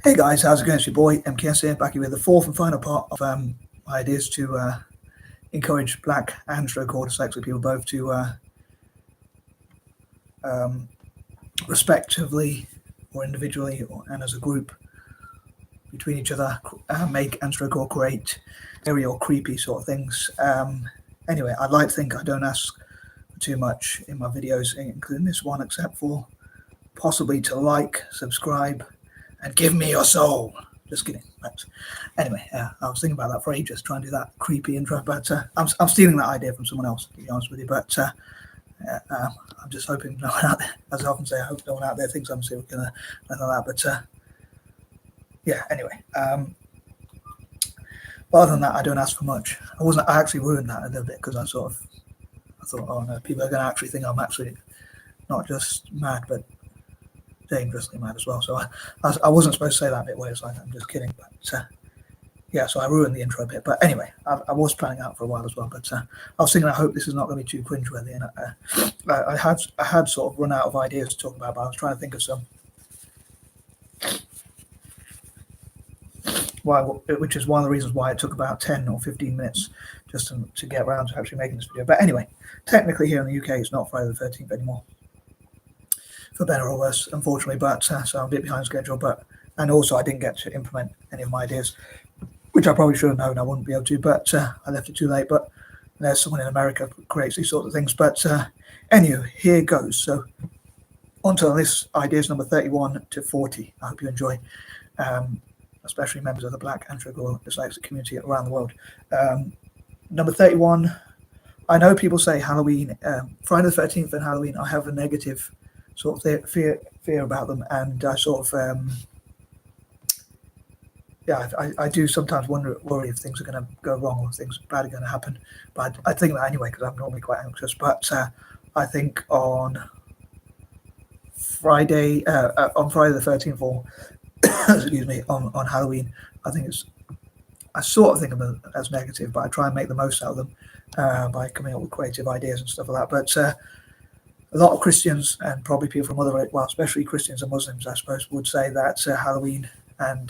Hey guys, how's it going? It's your boy MKS here, back here with the fourth and final part of my ideas to encourage black and stroke or dyslexic people both to respectively or individually and as a group between each other make and stroke or create scary or creepy sort of things. Anyway, I'd like to think I don't ask for too much in my videos, including this one, except for possibly to like, subscribe, and give me your soul. Just kidding. Thanks. Anyway, I was thinking about that for ages, trying to do that creepy intro, but I'm stealing that idea from someone else, to be honest with you. But I'm just hoping no one out there, as I often say, I hope no one out there thinks I'm still gonna nothing like that. But yeah. Anyway, but other than that, I don't ask for much. I actually ruined that a little bit because I thought, oh no, people are gonna actually think I'm actually not just mad, but dangerously mad as well. So I wasn't supposed to say that bit where it's like I'm just kidding, but yeah, so I ruined the intro a bit. But anyway, I was planning out for a while as well, but I was thinking I hope this is not going to be too cringeworthy, and I had sort of run out of ideas to talk about, but I was trying to think of some, which is one of the reasons why it took about 10 or 15 minutes just to get around to actually making this video. But anyway, technically here in the UK it's not Friday the 13th anymore, for better or worse, unfortunately, but so I'm a bit behind schedule. And also I didn't get to implement any of my ideas, which I probably should have known I wouldn't be able to, but I left it too late. But there's someone in America who creates these sorts of things. But anyway, here goes. So on to this, ideas number 31 to 40. I hope you enjoy, especially members of the black and stroke or dyslexic community around the world. Number 31, I know people say Halloween, Friday the 13th and Halloween, I have a negative sort of fear about them, and I sort of I do sometimes worry if things are going to go wrong or if things bad are going to happen. But I think that anyway because I'm normally quite anxious. But I think on Friday the 13th or excuse me, on Halloween, I sort of think of them as negative, but I try and make the most out of them by coming up with creative ideas and stuff like that. But a lot of Christians and probably people from other, well, especially Christians and Muslims, I suppose, would say that Halloween and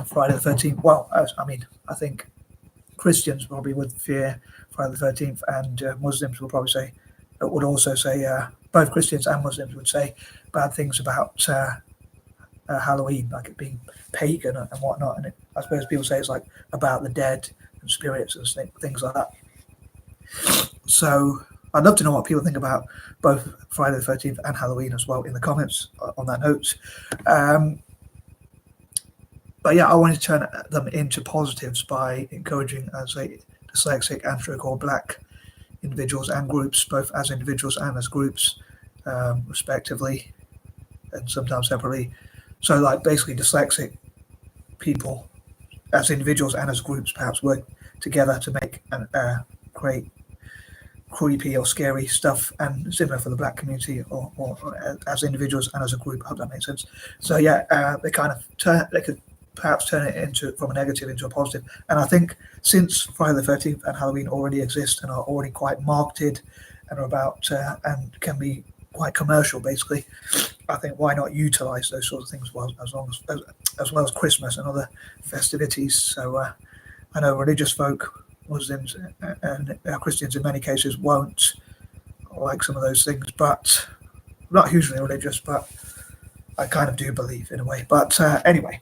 Friday the 13th. Well, I think Christians probably would fear Friday the 13th, and Muslims would also say both Christians and Muslims would say bad things about Halloween, like it being pagan and whatnot. And I suppose people say it's like about the dead and spirits and things like that. So I'd love to know what people think about both Friday the 13th and Halloween as well in the comments on that note. But yeah, I wanted to turn them into positives by encouraging, as a dyslexic and stroke or black individuals and groups, both as individuals and as groups, respectively, and sometimes separately. So like basically dyslexic people as individuals and as groups perhaps work together to make and create creepy or scary stuff, and similar for the black community or as individuals and as a group. I hope that makes sense. So yeah, they could perhaps turn it from a negative into a positive. And I think since Friday the 13th and Halloween already exist and are already quite marketed and are about and can be quite commercial, basically, I think why not utilize those sorts of things as well as Christmas and other festivities. So I know religious folk, Muslims and Christians in many cases won't like some of those things, but I'm not hugely religious, but I kind of do believe in a way. But anyway,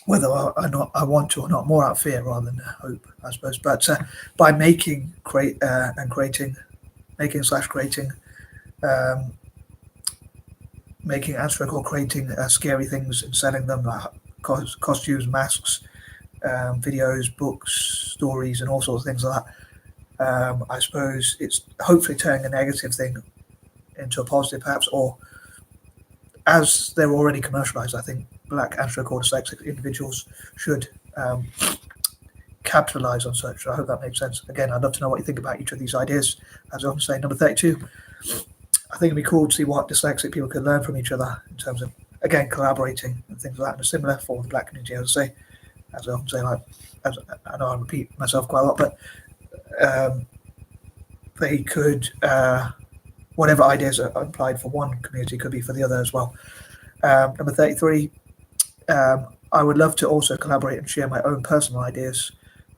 whether or not I want to or not, more out of fear rather than hope, I suppose. But by creating scary things and selling them, like costumes, masks, videos, books, stories, and all sorts of things like that. I suppose it's hopefully turning a negative thing into a positive, perhaps, or as they're already commercialized, I think black and stroke or dyslexic individuals should capitalize on such. I hope that makes sense. Again, I'd love to know what you think about each of these ideas. As I often say, number 32, I think it'd be cool to see what dyslexic people could learn from each other in terms of, again, collaborating and things like that. And similar for the black community, as I often say, I know I repeat myself quite a lot, but they could, whatever ideas are applied for one community could be for the other as well. Number 33, I would love to also collaborate and share my own personal ideas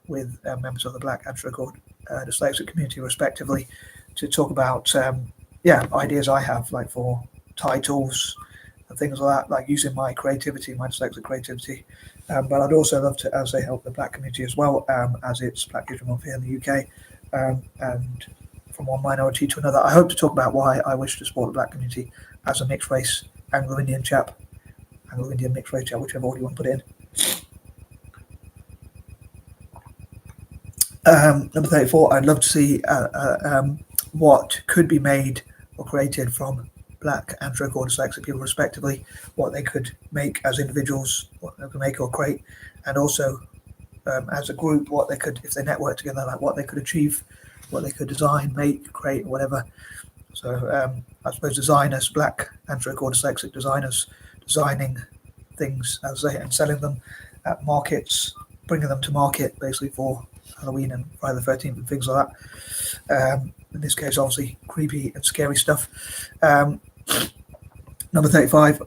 with members of the Black and Stroke dyslexic community, respectively, to talk about ideas I have, like for titles and things like that, like using my creativity, my dyslexic creativity. But I'd also love to, as they help the Black community as well, as it's Black History Month here in the UK, and from one minority to another. I hope to talk about why I wish to support the Black community as a mixed race Anglo-Indian chap, Anglo-Indian mixed race chap, whichever order you want to put it in. Number 34, I'd love to see what could be made or created from Black and stroke or dyslexic people respectively, what they could make as individuals, what they could make or create, and also as a group, what they could, if they network together, like what they could achieve, what they could design, make, create, whatever. So I suppose designers, Black and stroke or dyslexic designers, designing things as they and selling them at markets, bringing them to market basically for Halloween and Friday the 13th and things like that. In this case, obviously creepy and scary stuff. Number 35,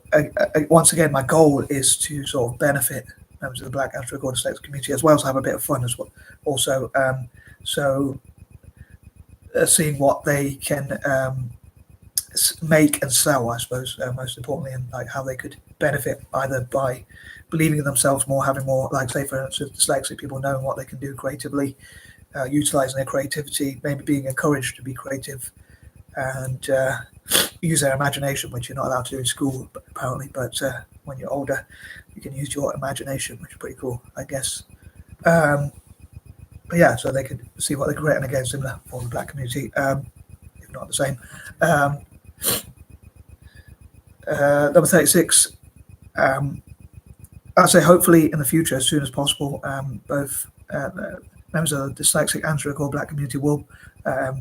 once again, my goal is to sort of benefit members of the Black and stroke or dyslexic community as well as have a bit of fun as well. Also, seeing what they can make and sell, I suppose, most importantly, and like how they could benefit either by believing in themselves more, having more, like say for instance, dyslexic people knowing what they can do creatively, utilizing their creativity, maybe being encouraged to be creative and use their imagination, which you're not allowed to do in school apparently, but when you're older you can use your imagination, which is pretty cool, I guess. But yeah, so they could see what they can create, and again similar for the Black community, if not the same. Number 36, I'd say hopefully in the future, as soon as possible, both members of the dyslexic and stroke or Black community will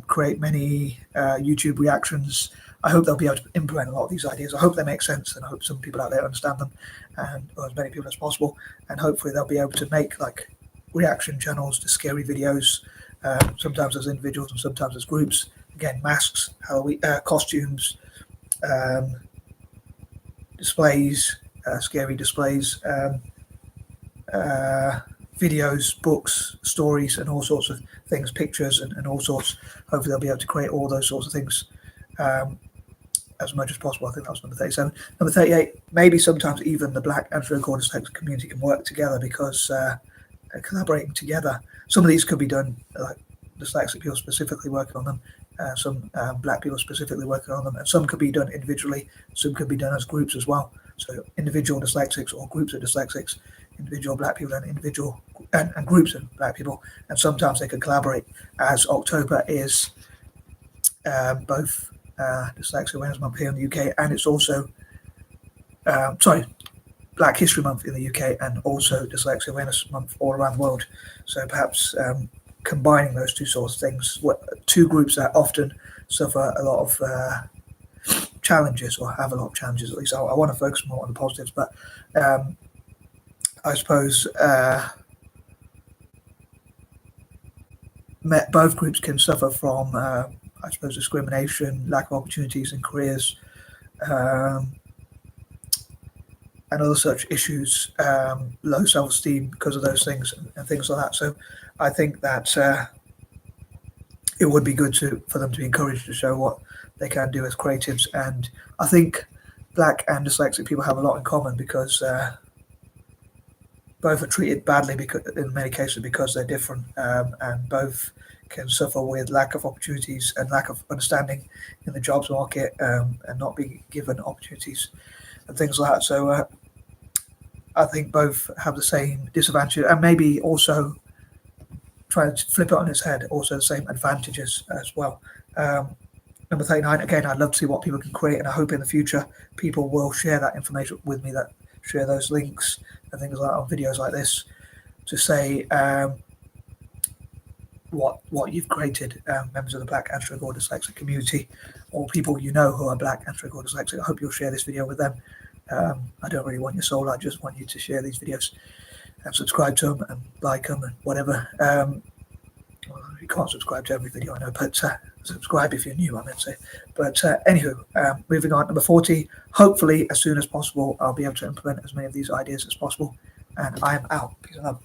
create many YouTube reactions. I hope they'll be able to implement a lot of these ideas. I hope they make sense, and I hope some people out there understand them, and or as many people as possible. And hopefully they'll be able to make like reaction channels to scary videos, sometimes as individuals and sometimes as groups. Again, masks, Halloween costumes, displays, scary displays, videos, books, stories, and all sorts of things, pictures, and all sorts. Hopefully they'll be able to create all those sorts of things as much as possible. I think that was number 37. Number 38, maybe sometimes even the Black and stroke or dyslexic community can work together, because collaborating together, some of these could be done, like dyslexic people specifically working on them, some Black people specifically working on them, and some could be done individually, some could be done as groups as well. So individual dyslexics or groups of dyslexics, individual Black people and individual and groups of Black people, and sometimes they could collaborate, as October is both Dyslexia Awareness Month here in the UK, and it's also Black History Month in the UK, and also Dyslexia Awareness Month all around the world. So perhaps combining those two sorts of things, two groups that often suffer a lot of challenges, or have a lot of challenges at least. I want to focus more on the positives, but I suppose both groups can suffer from I suppose discrimination, lack of opportunities in careers, and other such issues, low self-esteem because of those things and things like that. So I think that it would be good for them to be encouraged to show what they can do as creatives. And I think Black and dyslexic people have a lot in common, because both are treated badly because, in many cases, because they're different, and both can suffer with lack of opportunities and lack of understanding in the jobs market, and not being given opportunities and things like that. So I think both have the same disadvantage, and maybe also trying to flip it on its head, also the same advantages as well. Number 39, again, I'd love to see what people can create, and I hope in the future people will share that information with me, that share those links and things like that on videos like this, to say what you've created, members of the Black and stroke or dyslexic community, or people you know who are Black and stroke or dyslexic. I hope you'll share this video with them. I don't really want your soul, I just want you to share these videos and subscribe to them and like them and whatever. well, you can't subscribe to every video I know, but subscribe if you're new, I meant to say. But anywho, moving on, number 40, hopefully as soon as possible, I'll be able to implement as many of these ideas as possible. And I am out. Peace and love.